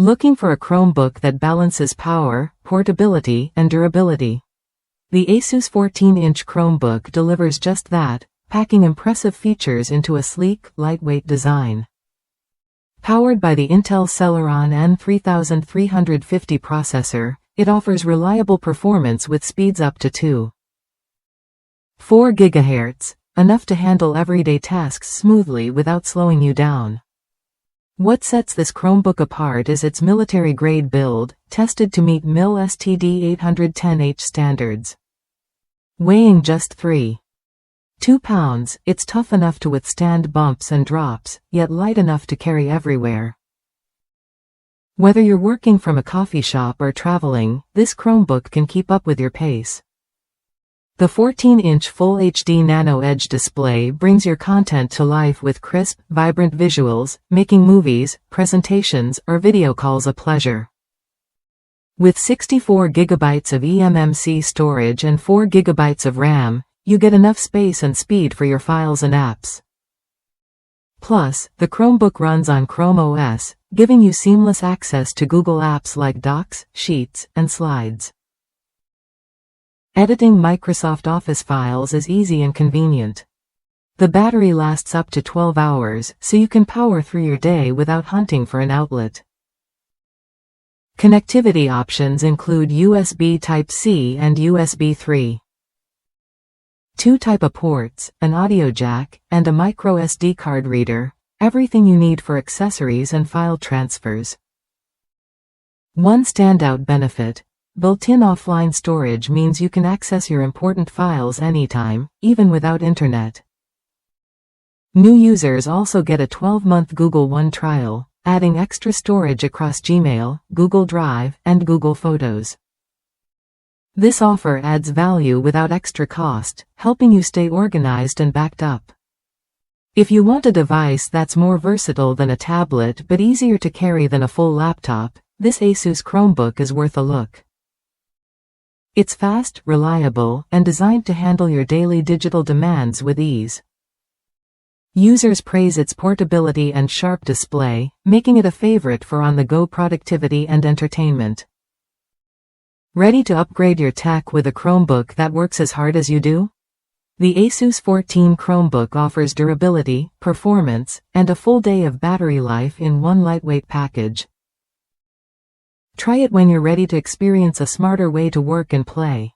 Looking for a Chromebook that balances power, portability, and durability? The ASUS 14-inch Chromebook delivers just that, packing impressive features into a sleek, lightweight design. Powered by the Intel Celeron N3350 Processor, it offers reliable performance with speeds up to 2.4 GHz, enough to handle everyday tasks smoothly without slowing you down. What sets this Chromebook apart is its military-grade build, tested to meet MIL-STD 810H standards. Weighing just 3.2 pounds, it's tough enough to withstand bumps and drops, yet light enough to carry everywhere. Whether you're working from a coffee shop or traveling, this Chromebook can keep up with your pace. The 14-inch Full HD NanoEdge display brings your content to life with crisp, vibrant visuals, making movies, presentations, or video calls a pleasure. With 64 GB of eMMC storage and 4 GB of RAM, you get enough space and speed for your files and apps. Plus, the Chromebook runs on Chrome OS, giving you seamless access to Google apps like Docs, Sheets, and Slides. Editing Microsoft Office files is easy and convenient. The battery lasts up to 12 hours, so you can power through your day without hunting for an outlet. Connectivity options include USB Type-C and USB 3. 2 Type-A ports, an audio jack, and a micro SD card reader, everything you need for accessories and file transfers. One standout benefit: built-in offline storage means you can access your important files anytime, even without internet. New users also get a 12-month Google One trial, adding extra storage across Gmail, Google Drive, and Google Photos. This offer adds value without extra cost, helping you stay organized and backed up. If you want a device that's more versatile than a tablet but easier to carry than a full laptop, this ASUS Chromebook is worth a look. It's fast, reliable, and designed to handle your daily digital demands with ease. Users praise its portability and sharp display, making it a favorite for on-the-go productivity and entertainment. Ready to upgrade your tech with a Chromebook that works as hard as you do? The ASUS 14 Chromebook offers durability, performance, and a full day of battery life in one lightweight package. Try it when you're ready to experience a smarter way to work and play.